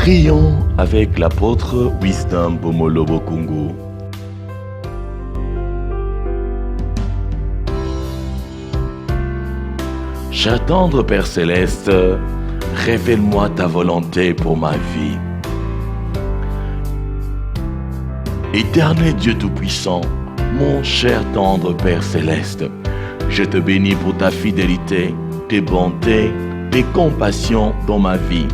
Prions avec l'apôtre Wisdom Bomolobo Kungu. Cher tendre Père Céleste, révèle-moi ta volonté pour ma vie. Éternel Dieu Tout-Puissant, mon cher tendre Père Céleste, je te bénis pour ta fidélité, tes bontés, tes compassions dans ma vie.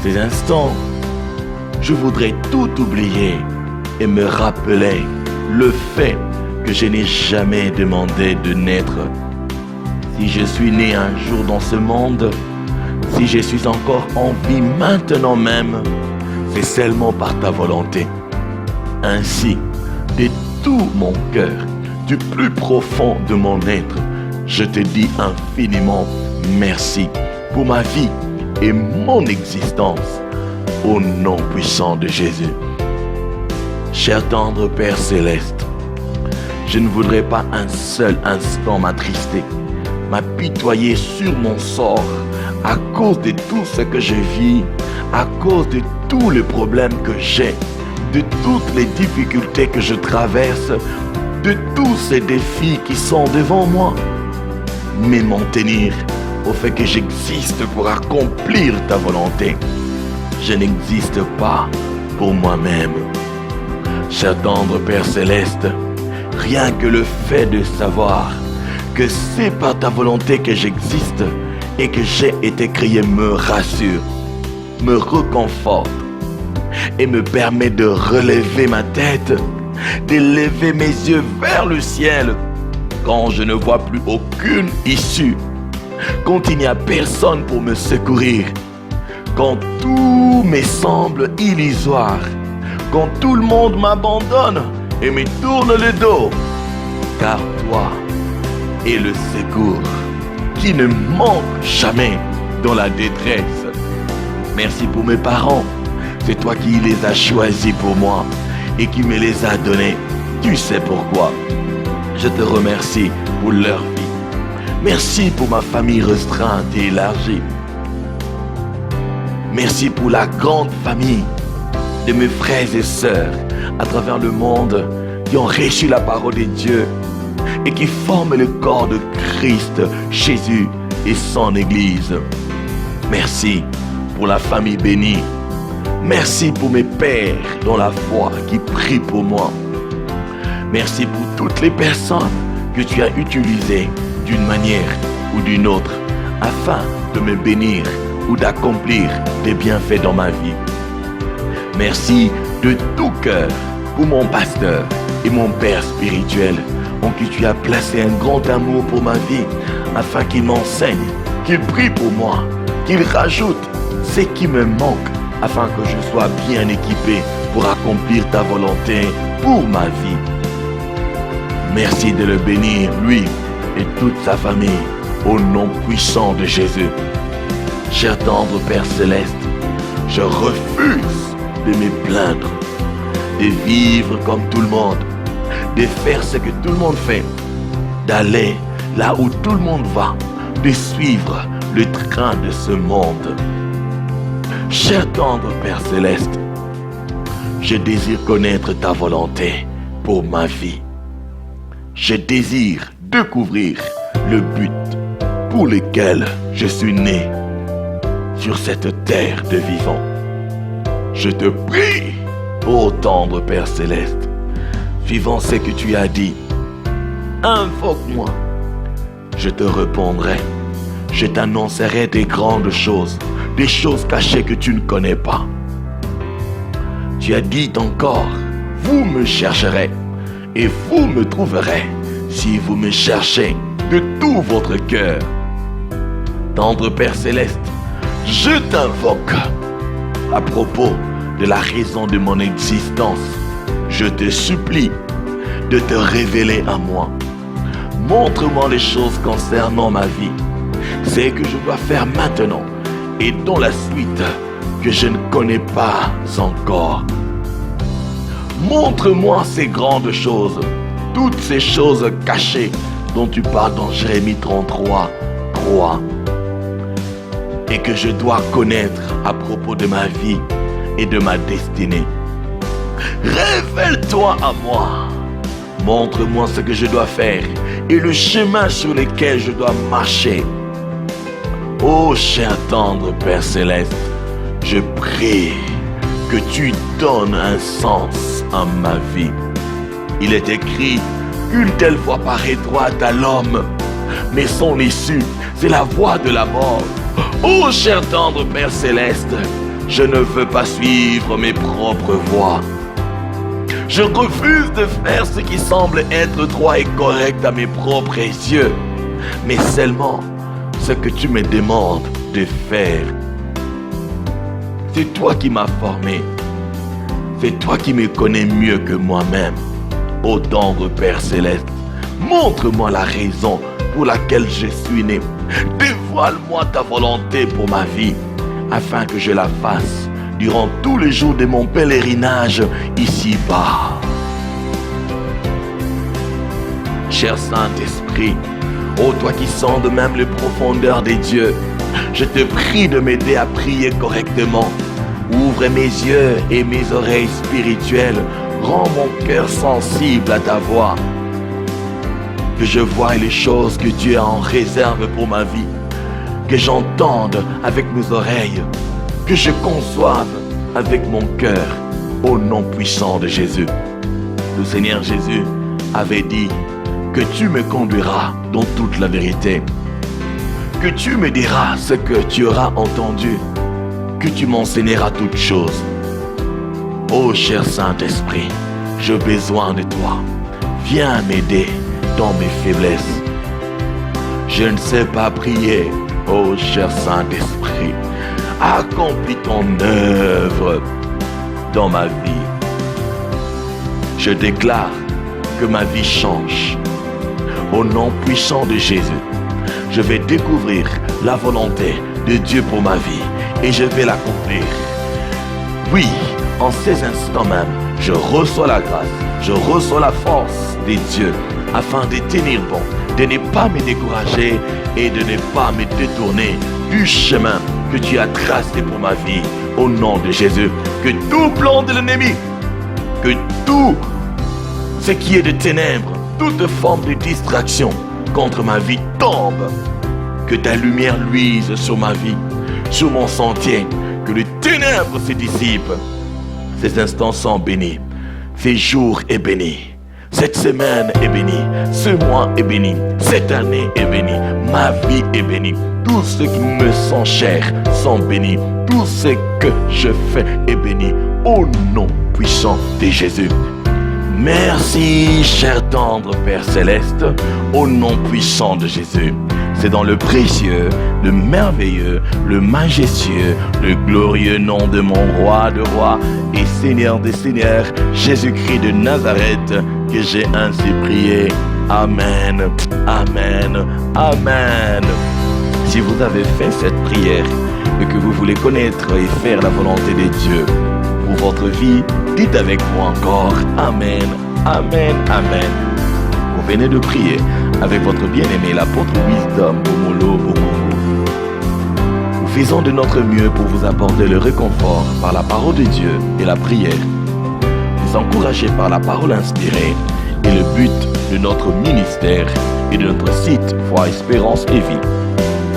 Ces instants, je voudrais tout oublier et me rappeler le fait que je n'ai jamais demandé de naître. Si je suis né un jour dans ce monde, si je suis encore en vie maintenant même, c'est seulement par ta volonté. Ainsi, de tout mon cœur, du plus profond de mon être, je te dis infiniment merci pour ma vie et mon existence, au nom puissant de Jésus. Cher tendre Père Céleste, je ne voudrais pas un seul instant m'attrister, m'apitoyer sur mon sort à cause de tout ce que je vis, à cause de tous les problèmes que j'ai, de toutes les difficultés que je traverse, de tous ces défis qui sont devant moi, mais m'en tenir au fait que j'existe pour accomplir ta volonté. Je n'existe pas pour moi-même. Cher tendre Père Céleste, rien que le fait de savoir que c'est par ta volonté que j'existe et que j'ai été créé me rassure, me réconforte et me permet de relever ma tête, de lever mes yeux vers le ciel quand je ne vois plus aucune issue, quand il n'y a personne pour me secourir, quand tout me semble illusoire, quand tout le monde m'abandonne et me tourne le dos, car toi est le secours qui ne manque jamais dans la détresse. Merci pour mes parents, c'est toi qui les as choisis pour moi et qui me les as donnés. Tu sais pourquoi. Je te remercie pour leur vie. Merci pour ma famille restreinte et élargie. Merci pour la grande famille de mes frères et sœurs à travers le monde qui ont reçu la parole de Dieu et qui forment le corps de Christ, Jésus et son Église. Merci pour la famille bénie. Merci pour mes pères dans la foi qui prient pour moi. Merci pour toutes les personnes que tu as utilisées d'une manière ou d'une autre afin de me bénir ou d'accomplir des bienfaits dans ma vie. Merci de tout cœur pour mon pasteur et mon père spirituel en qui tu as placé un grand amour pour ma vie afin qu'il m'enseigne, qu'il prie pour moi, qu'il rajoute ce qui me manque afin que je sois bien équipé pour accomplir ta volonté pour ma vie. Merci de le bénir, lui et toute sa famille, au nom puissant de Jésus. Cher tendre Père Céleste, je refuse de me plaindre, de vivre comme tout le monde, de faire ce que tout le monde fait, d'aller là où tout le monde va, de suivre le train de ce monde. Cher tendre Père Céleste, je désire connaître ta volonté pour ma vie. Je désire découvrir le but pour lequel je suis né sur cette terre de vivants. Je te prie, ô tendre Père Céleste, vivant ce que tu as dit, invoque-moi, je te répondrai, je t'annoncerai des grandes choses, des choses cachées que tu ne connais pas. Tu as dit encore, vous me chercherez et vous me trouverez si vous me cherchez de tout votre cœur. Tendre Père Céleste, je t'invoque à propos de la raison de mon existence. Je te supplie de te révéler à moi. Montre-moi les choses concernant ma vie, ce que je dois faire maintenant et dans la suite que je ne connais pas encore. Montre-moi ces grandes choses, toutes ces choses cachées dont tu parles dans Jérémie 33, 3. et que je dois connaître à propos de ma vie et de ma destinée. Révèle-toi à moi. Montre-moi ce que je dois faire et le chemin sur lequel je dois marcher. Ô cher tendre Père Céleste, je prie que tu donnes un sens à ma vie. Il est écrit qu'une telle voie paraît droite à l'homme, mais son issue, c'est la voie de la mort. Ô cher tendre Père Céleste, je ne veux pas suivre mes propres voies. Je refuse de faire ce qui semble être droit et correct à mes propres yeux, mais seulement ce que tu me demandes de faire. C'est toi qui m'as formé. C'est toi qui me connais mieux que moi-même. Ô tendre Père Céleste, montre-moi la raison pour laquelle je suis né. Dévoile-moi ta volonté pour ma vie, afin que je la fasse durant tous les jours de mon pèlerinage ici-bas. Cher Saint-Esprit, ô toi qui sondes même les profondeurs des dieux, je te prie de m'aider à prier correctement. Ouvre mes yeux et mes oreilles spirituelles. Rends mon cœur sensible à ta voix. Que je voie les choses que Dieu a en réserve pour ma vie. Que j'entende avec mes oreilles. Que je conçoive avec mon cœur. Au nom puissant de Jésus. Le Seigneur Jésus avait dit que tu me conduiras dans toute la vérité. Que tu me diras ce que tu auras entendu. Que tu m'enseigneras toutes choses. Ô cher Saint-Esprit, j'ai besoin de toi. Viens m'aider dans mes faiblesses. Je ne sais pas prier. Ô cher Saint-Esprit, accomplis ton œuvre dans ma vie. Je déclare que ma vie change. Au nom puissant de Jésus, je vais découvrir la volonté de Dieu pour ma vie et je vais l'accomplir. Oui, en ces instants même, je reçois la grâce, je reçois la force de Dieu afin de tenir bon, de ne pas me décourager et de ne pas me détourner du chemin que tu as tracé pour ma vie. Au nom de Jésus, que tout plan de l'ennemi, que tout ce qui est de ténèbres, toute forme de distraction contre ma vie tombe. Que ta lumière luise sur ma vie, sur mon sentier, que les ténèbres se dissipent. Ces instants sont bénis, ces jours est béni, cette semaine est bénie, ce mois est béni, cette année est bénie, ma vie est bénie. Tous ceux qui me sont chers sont bénis, tout ce que je fais est béni, au nom puissant de Jésus. Merci, cher tendre Père Céleste, au nom puissant de Jésus. C'est dans le précieux, le merveilleux, le majestueux, le glorieux nom de mon roi de rois et Seigneur des seigneurs, Jésus-Christ de Nazareth, que j'ai ainsi prié. Amen, amen, amen. Si vous avez fait cette prière et que vous voulez connaître et faire la volonté de Dieu pour votre vie, dites avec moi encore Amen, Amen, Amen. Vous venez de prier avec votre bien-aimé l'apôtre Wisdom Bomolo Okoumou. Nous faisons de notre mieux pour vous apporter le réconfort par la parole de Dieu et la prière. Vous encourager par la parole inspirée et le but de notre ministère et de notre site Foi, Espérance et Vie.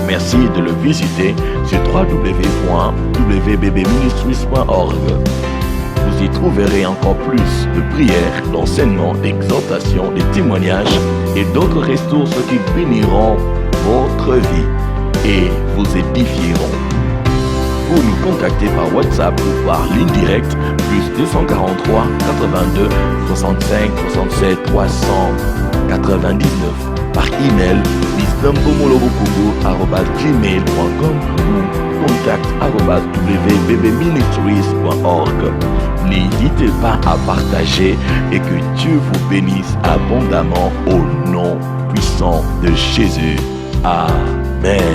Merci de le visiter sur www.wbbministries.org. Vous y trouverez encore plus de prières, d'enseignements, d'exhortations, de témoignages et d'autres ressources qui béniront votre vie et vous édifieront. Vous nous contactez par WhatsApp ou par ligne directe +243 82 65 67 399. Par email wisdombomolobokoumou@gmail.com ou contact@wbbministries.org. N'hésitez pas à partager et que Dieu vous bénisse abondamment au nom puissant de Jésus. Amen.